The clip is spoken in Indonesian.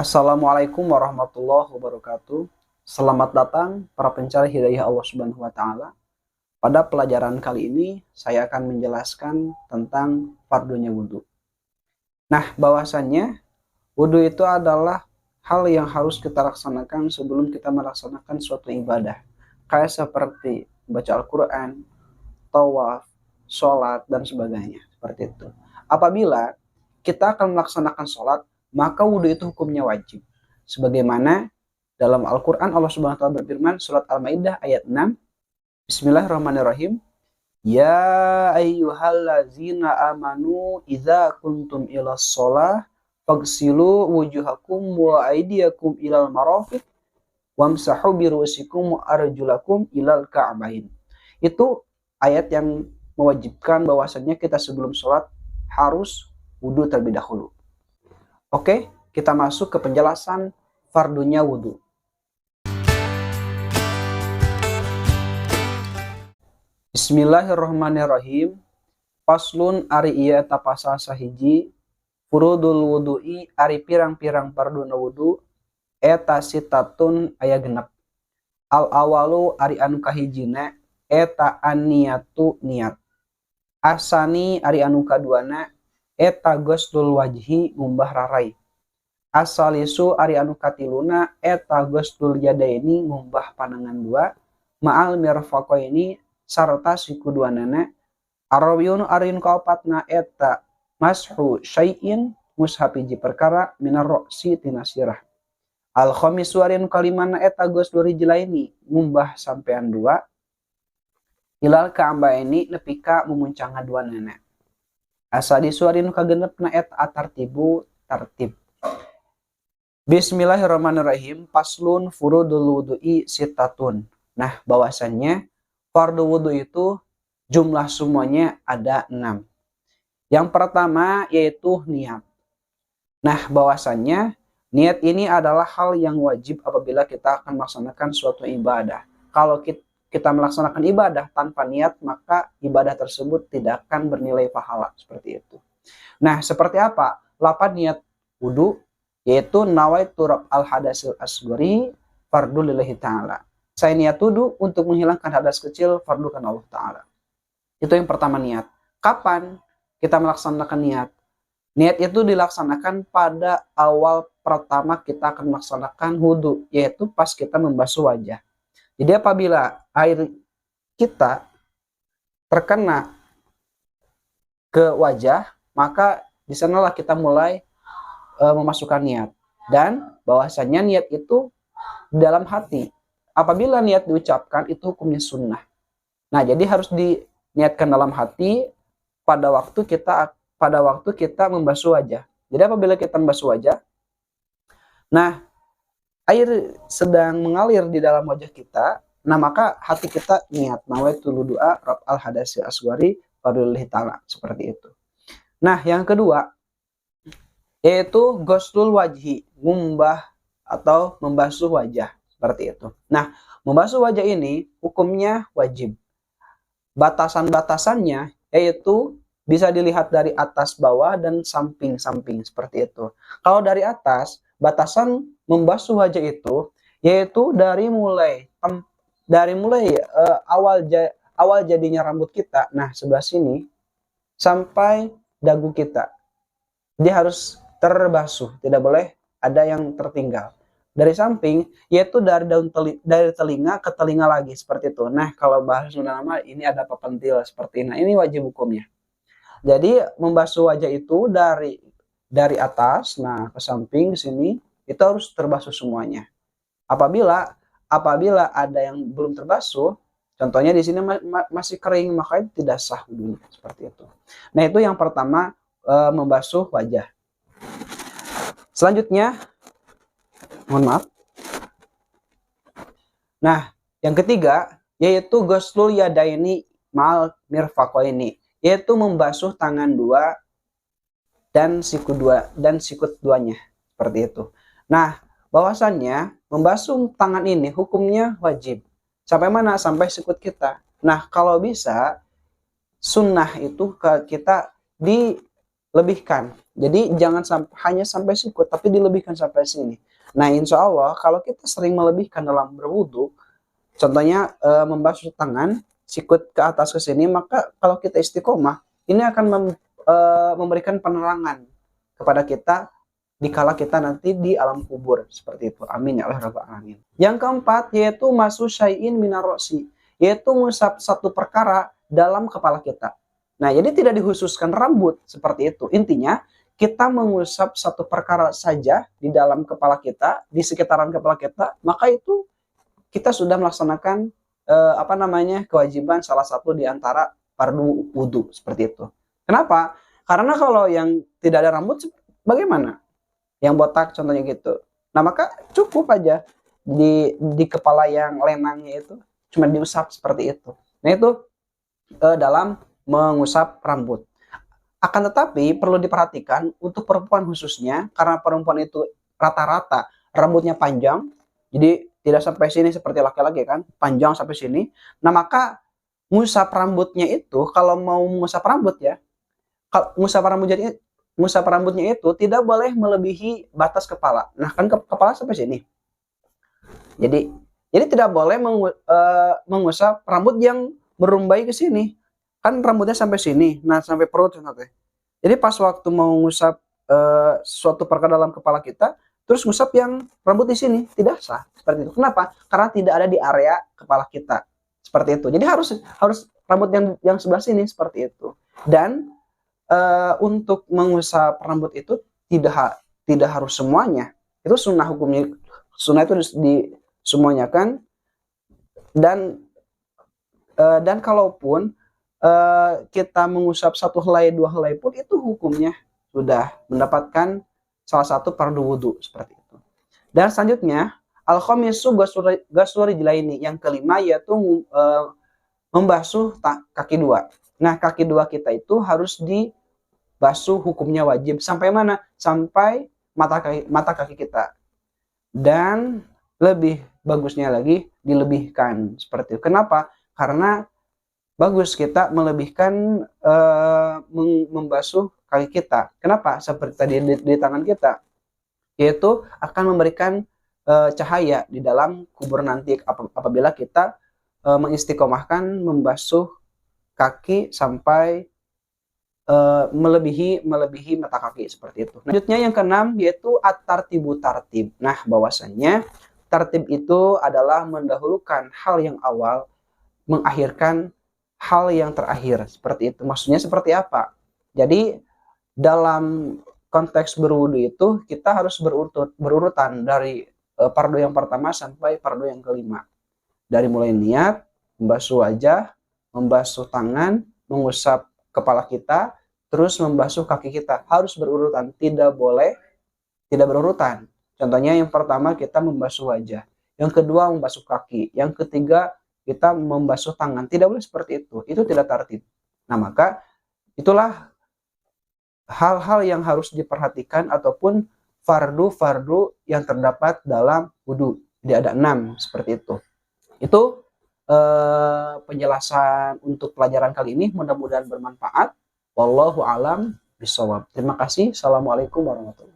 Assalamualaikum warahmatullahi wabarakatuh. Selamat datang para pencari hidayah Allah Subhanahu wa taala. Pada pelajaran kali ini saya akan menjelaskan tentang fardunya wudhu. Nah, bahwasannya wudhu itu adalah hal yang harus kita laksanakan sebelum kita melaksanakan suatu ibadah. Kayak seperti baca Al-Quran, tawaf, sholat, dan sebagainya. Seperti itu. Apabila kita akan melaksanakan sholat, maka wudhu itu hukumnya wajib. Sebagaimana dalam Al-Quran Allah Subhanahu wa taala berfirman surat Al-Maidah ayat 6. Bismillahirrahmanirrahim. Ya ayyuhallazina amanu idza kuntum ilas shalah faghsilu wujuhakum wa aydiyakum ilal marafiq wamsahu biru'usikum wa arjulakum ilal ka'bain. Itu ayat yang mewajibkan bahwasannya kita sebelum sholat harus wudhu terlebih dahulu. Oke, kita masuk ke penjelasan fardunya wudhu. Bismillahirrahmanirrahim. Paslun ari ieu eta pasal sahiji furudul wudhu'i ari pirang-pirang farduna wudhu eta sitatun aya genep. Al awalu ari anu kahijina eta an-niyatu niat. Asani ari anu kaduana eta ghuslul wajhi ngumbah rarai. Asalisu ari anu katiluna eta ghuslul yadaini ngumbah panangan dua ma'al mirfaqaini sarta sikuduanana. Arawiyun arin kaopatna eta mashu syai'in mushaf hiji perkara minar roksi tina sirah. Al khamisu arin kalimana eta ghuslul rijlaini ngumbah sampean dua ilal ka'baini nepi ka mumuncang ngaduanana. Asa disuarin kagenepna eta atartibu tartib. Bismillahirrahmanirrahim. Paslun furudul wudhu'i sitatun. Nah, bahwasannya fardu wudhu itu jumlah semuanya ada 6. Yang pertama yaitu niat. Nah, bahwasannya niat ini adalah hal yang wajib apabila kita akan melaksanakan suatu ibadah. Kalau kita melaksanakan ibadah tanpa niat, maka ibadah tersebut tidak akan bernilai pahala, seperti itu. Nah, seperti apa lafaz niat wudhu? Yaitu nawaitu al hadasil asghari fardu lillahi ta'ala. Saya niat wudhu untuk menghilangkan hadas kecil fardu kan Allah Ta'ala. Itu yang pertama niat. Kapan kita melaksanakan niat? Niat itu dilaksanakan pada awal pertama kita akan melaksanakan wudhu, yaitu pas kita membasuh wajah. Jadi apabila air kita terkena ke wajah, maka di sanalah kita mulai memasukkan niat. Dan bahwasanya niat itu di dalam hati. Apabila niat diucapkan itu hukumnya sunnah. Nah, jadi harus diniatkan dalam hati pada waktu kita membasuh wajah. Jadi apabila kita membasuh wajah, nah air sedang mengalir di dalam wajah kita, nah maka hati kita niat nawaitul du'a raf'al hadasil asghari fardhu ta'ala, seperti itu. Nah, yang kedua yaitu ghuslul wajhi, ngumbah atau membasuh wajah, seperti itu. Nah, membasuh wajah ini hukumnya wajib. Batasan-batasannya yaitu bisa dilihat dari atas bawah dan samping-samping, seperti itu. Kalau dari atas, batasan membasuh wajah itu yaitu dari mulai awal jadinya rambut kita, nah sebelah sini sampai dagu kita, dia harus terbasuh, tidak boleh ada yang tertinggal. Dari samping yaitu dari telinga ke telinga lagi, seperti itu. Nah, kalau bahasa nama ini ada pepentil seperti ini. Nah, ini wajib hukumnya. Jadi membasuh wajah itu dari atas, nah ke samping sini itu harus terbasuh semuanya. Apabila ada yang belum terbasuh, contohnya di sini masih kering, maka tidak sah wudhunya, seperti itu. Nah, itu yang pertama, membasuh wajah. Selanjutnya, mohon maaf. Nah, yang ketiga yaitu ghuslul yadaini ma'al mirfaqaini, yaitu membasuh tangan dua dan sikut duanya, seperti itu. Nah, bahwasannya membasuh tangan ini hukumnya wajib. Sampai mana? Sampai sikut kita. Nah, kalau bisa sunnah itu kita lebihkan. Jadi jangan hanya sampai sikut, tapi dilebihkan sampai sini. Nah, insya Allah kalau kita sering melebihkan dalam berwudu, contohnya membasuh tangan, sikut ke atas ke sini, maka kalau kita istiqomah, ini akan memberikan penerangan kepada kita dikala kita nanti di alam kubur, seperti itu. Amin ya Allah rabbal alamin. Yang keempat yaitu masu syai'in minar rosi, yaitu mengusap satu perkara dalam kepala kita. Nah, jadi tidak dikhususkan rambut seperti itu. Intinya kita mengusap satu perkara saja di dalam kepala kita, di sekitaran kepala kita, maka itu kita sudah melaksanakan kewajiban salah satu di antara fardu wudu, seperti itu. Kenapa? Karena kalau yang tidak ada rambut bagaimana? Yang botak contohnya gitu. Nah, maka cukup aja di kepala yang lenangnya itu cuma diusap seperti itu. Nah, itu dalam mengusap rambut. Akan tetapi perlu diperhatikan untuk perempuan khususnya, karena perempuan itu rata-rata rambutnya panjang, jadi tidak sampai sini seperti laki-laki kan, panjang sampai sini. Nah, maka ngusap rambutnya itu, kalau mau ngusap rambut ya, ngusap rambutnya itu tidak boleh melebihi batas kepala. Nah, kan kepala sampai sini. Jadi tidak boleh mengusap rambut yang merumbai ke sini. Kan rambutnya sampai sini, nah sampai perut nanti. Jadi pas waktu mau ngusap suatu perkara dalam kepala kita, terus ngusap yang rambut di sini, tidak sah seperti itu. Kenapa? Karena tidak ada di area kepala kita, seperti itu. Jadi harus rambut yang sebelah sini seperti itu. Dan untuk mengusap rambut itu tidak harus semuanya. Itu sunnah hukumnya. Sunnah itu semuanya kan. Dan kalaupun kita mengusap satu helai dua helai pun itu hukumnya sudah mendapatkan salah satu fardu wudu, seperti itu. Dan selanjutnya al-khamisu ghuslu rijlaini, yang kelima yaitu membasuh kaki dua. Nah, kaki dua kita itu harus dibasuh, hukumnya wajib sampai mana? Sampai mata kaki kita. Dan lebih bagusnya lagi dilebihkan seperti itu. Kenapa? Karena bagus kita melebihkan membasuh kaki kita. Kenapa? Seperti tadi di tangan kita, yaitu akan memberikan cahaya di dalam kubur nanti apabila kita mengistiqomahkan membasuh kaki sampai melebihi mata kaki, seperti itu. Selanjutnya yang keenam yaitu at-tartibu tartib. Nah, bahwasannya tartib itu adalah mendahulukan hal yang awal, mengakhirkan hal yang terakhir, seperti itu. Maksudnya seperti apa? Jadi dalam konteks berwudu itu kita harus berurutan dari fardu yang pertama sampai fardu yang kelima. Dari mulai niat, membasuh wajah, membasuh tangan, mengusap kepala kita, terus membasuh kaki kita. Harus berurutan, tidak boleh tidak berurutan. Contohnya yang pertama kita membasuh wajah, yang kedua membasuh kaki, yang ketiga kita membasuh tangan. Tidak boleh seperti itu. Itu tidak tertib. Nah, maka itulah hal-hal yang harus diperhatikan ataupun fardu-fardu yang terdapat dalam wudu. Jadi ada 6 seperti itu. Itu penjelasan untuk pelajaran kali ini. Mudah-mudahan bermanfaat. Wallahu alam bishawab. Terima kasih. Assalamualaikum warahmatullahi wabarakatuh.